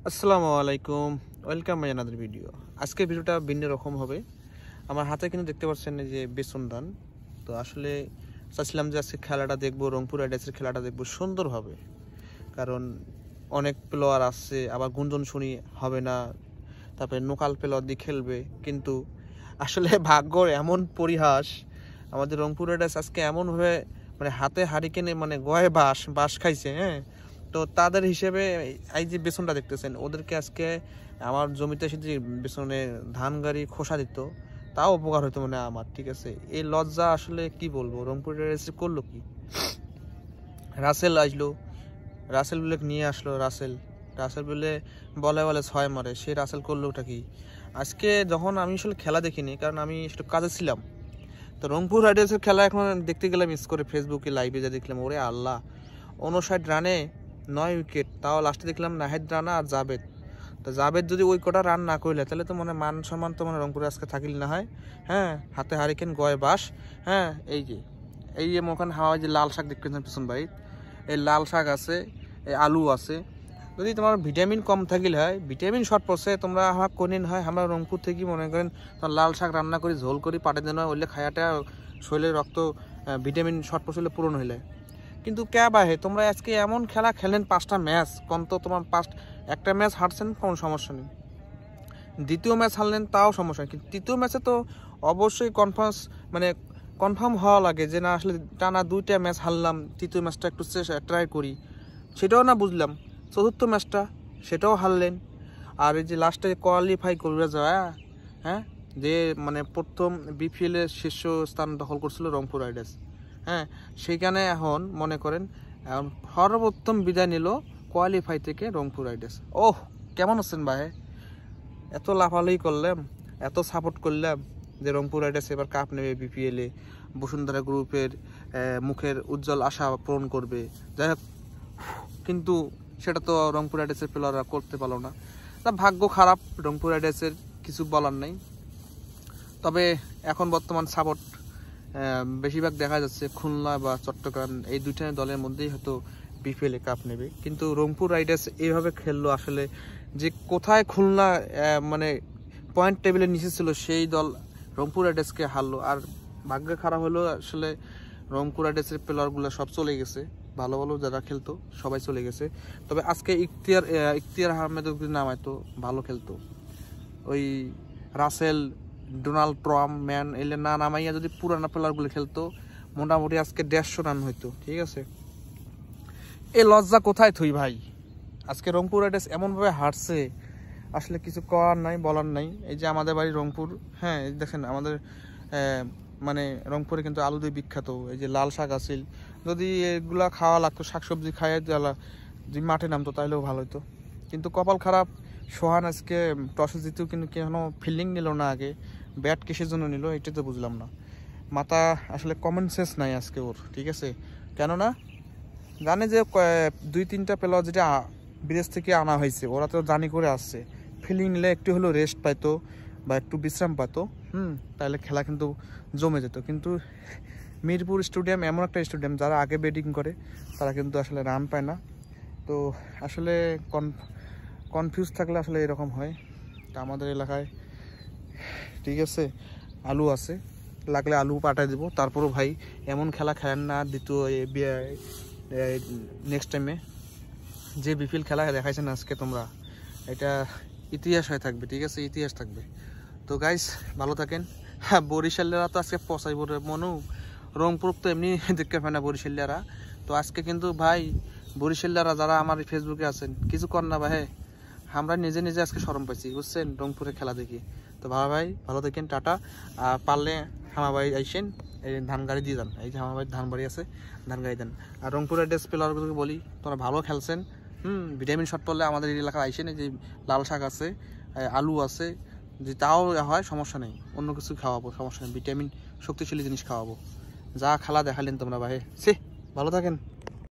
আসসালামু আলাইকুম, welcome my another video. আজকের ভিডিওটা ভিন্ন রকম হবে। আমার হাতে কিন্তু দেখতে পাচ্ছেন যে বেসন ধান। তো আসলে চাচ্ছিলাম যে আজকে খেলাটা দেখবো, রংপুর রাইডার্সের খেলাটা দেখবো সুন্দরভাবে, কারণ অনেক প্লেয়ার আসছে, আবার গুঞ্জন শুনি হবে না, তারপরে লোকাল প্লেয়ার দিয়ে খেলবে, কিন্তু আসলে ভাগ্যর এমন পরিহাস, আমাদের রংপুর রাইডার্স আজকে এমনভাবে মানে হাতে হারিকেনে মানে গয়ে বাঁশ খাইছে। হ্যাঁ, তো তাদের হিসেবে এই যে বেসনটা দেখতেছেন, ওদেরকে আজকে আমার জমিতে এসে যে বেসনে ধান গাড়ি খোসা দিত, তাও উপকার হতো মানে আমার। ঠিক আছে, এই লজ্জা আসলে কি বলবো, রংপুর রাইডার্স করলো কি? রাসেল আসলো, রাসেল বলে নিয়ে আসলো, রাসেল বলে বলে 6 মারে, সে রাসেল করলো ওটা কি? আজকে যখন আমি আসলে খেলা দেখিনি, কারণ আমি একটু কাজে ছিলাম, তো রংপুর রাইডার্সের খেলা এখন দেখতে গেলাম, মিস করে ফেসবুকে লাইভে যা দেখলাম, ওরে আল্লাহ, 59 রানে 9 উইকেট, তাও লাস্টে দেখলাম নাহিদ রানা আর জাবেদ। তো জাবেদ যদি ওই কটা রান না করলে, তাহলে তো মানে মান সম্মান তো মানে রংপুরে আজকে থাকিল না হয়। হ্যাঁ, হাতে হারিকেন গয়ে বাস। হ্যাঁ, এই যে মোখান হাওয়া, যে লাল শাক দেখতেছেন পিছন বাড়ি, এই লাল শাক আছে, এই আলু আছে। যদি তোমার ভিটামিন কম থাকিলে হয়, ভিটামিন শর্ট পড়ছে, তোমরা আমার কোনিন হয়, আমরা রংপুর থেকে মনে করেন লাল শাক রান্না করি, ঝোল করি, পাটে দেন হইলে খায়াটা শরীরের রক্ত ভিটামিন শর্ট পড়লে পূরণ হইলে। কিন্তু কে বাহে তোমরা আজকে এমন খেলা খেলেন, 5টা ম্যাচ কোন তো তোমার একটা ম্যাচ হারছেন, কোনো সমস্যা নেই, দ্বিতীয় ম্যাচ হারলেন তাও সমস্যা নেই, কিন্তু তৃতীয় ম্যাচে তো অবশ্যই কনফার্ম হওয়া লাগে যে না, আসলে টানা 2টা ম্যাচ হারলাম, তৃতীয় ম্যাচটা একটু ট্রাই করি, সেটাও না বুঝলাম। চতুর্থ ম্যাচটা সেটাও হারলেন, আর এই যে লাস্টে কোয়ালিফাই করে যাওয়া, হ্যাঁ, যে মানে প্রথম বিপিএল এর শীর্ষ স্থান দখল করছিল রংপুর রাইডার্স। হ্যাঁ, সেইখানে এখন মনে করেন সর্বোত্তম বিদায় নিল কোয়ালিফাই থেকে রংপুর রাইডার্স। ওহ, কেমন আছেন ভাই? এত লাফালাফি করলাম, এত সাপোর্ট করলাম যে রংপুর রাইডার্স এবার কাপ নেবে বিপিএলে, বসুন্ধরা গ্রুপের মুখের উজ্জ্বল আশা পূরণ করবে, যাই হোক, কিন্তু সেটা তো রংপুর রাইডার্সের প্লেয়াররা করতে পারলো না। তা ভাগ্য খারাপ রংপুর রাইডার্সের, কিছু বলার নেই। তবে এখন বর্তমান সাপোর্ট বেশিরভাগ দেখা যাচ্ছে খুলনা বা চট্টগ্রাম, এই 2টা দলের মধ্যেই হয়তো বিপিএল এ কাপ নেবে। কিন্তু রংপুর রাইডার্স এইভাবে খেললো আসলে, যে কোথায় খুলনা মানে পয়েন্ট টেবিলের নিচে ছিল, সেই দল রংপুর রাইডার্সকে হারলো। আর ভাগ্য খারাপ হলো আসলে, রংপুর রাইডার্সের প্লেয়ারগুলো সব চলে গেছে, ভালো ভালো যারা খেলতো সবাই চলে গেছে। তবে আজকে ইখতিয়ার আহমেদ নামাইতো, ভালো খেলতো। ওই রাসেল, ডোনাল্ড ট্রাম্প, ম্যান এলে না নামাইয়া যদি পুরানা প্লেয়ারগুলো খেলতো, মোটামুটি আজকে 150 রান হইতো। ঠিক আছে, এই লজ্জা কোথায় থুই ভাই? আজকে রংপুর রাইডার্স এমনভাবে হারছে, আসলে কিছু করার নাই, বলার নাই। এই যে আমাদের বাড়ি রংপুর, হ্যাঁ, দেখেন আমাদের মানে রংপুরে কিন্তু আলু দিয়ে বিখ্যাত। এই যে লাল শাক আছিল, যদি এগুলা খাওয়া লাগতো, শাকসবজি খাইয়ে যদি মাঠে নামতো তাহলেও ভালো হতো। কিন্তু কপাল খারাপ, সোহান আজকে টসে জিতেও কিন্তু কেন ফিল্ডিং নিল না আগে, ব্যাট কিসের জন্য নিল এটা তো বুঝলাম না। মাথা আসলে কমন সেন্স নাই আজকে ওর। ঠিক আছে, কেননা জানে যে 2-3টা প্লেয়ার যেটা বিদেশ থেকে আনা হয়েছে, ওরা তো জানি করে আসছে, ফিল্ডিং নিলে একটু হলেও রেস্ট পাইতো বা একটু বিশ্রাম পাইতো, তাহলে খেলা কিন্তু জমে যেত। কিন্তু মিরপুর স্টেডিয়াম এমন একটা স্টেডিয়াম, যারা আগে ব্যাটিং করে তারা কিন্তু আসলে রান পায় না। তো আসলে কনফিউজ থাকলে আসলে এরকম হয়। তা আমাদের এলাকায় ঠিক আছে, আলু আছে, লাগলে আলু পাঠাই দেবো। তারপরও ভাই এমন খেলা খেলেন না, দ্বিতীয় নেক্সট টাইমে যে বিপিএল খেলা দেখাইছেন আজকে তোমরা, এটা ইতিহাস হয়ে থাকবে। ঠিক আছে, ইতিহাস থাকবে। তো গাইস, ভালো থাকেন। হ্যাঁ, বরিশালেরা তো আজকে পচাইব রে মনু, রংপুর তো এমনি দেখতে পায় না বরিশালেরা। তো আজকে কিন্তু ভাই বরিশালেরা যারা আমার ফেসবুকে আছেন, কিছু কর না ভাই, আমরা নিজে নিজে আজকে শরম পাইছি, বুঝছেন, রংপুরে খেলা দেখি। তো ভাই ভালো থাকেন, টাটা। আর পারলে হামাবাড়ি আইসেন, এই ধান গাড়ি দিয়ে যান, এই যে হামাবাড়ির ধান বাড়ি আছে, ধান গাড়ি দেন। আর রংপুর রাইডার্স প্লেয়ারগুলোকে বলি, তোমরা ভালো খেলছেন, ভিটামিন শট পড়লে আমাদের এই এলাকায় আইসেন, এই যে লাল শাক আছে, আলু আছে, যে তাও হয় সমস্যা নেই, অন্য কিছু খাওয়াবো, সমস্যা নেই, ভিটামিন শক্তিশালী জিনিস খাওয়াবো। যা খেলা দেখালেন তোমরা ভাই, ভালো থাকেন।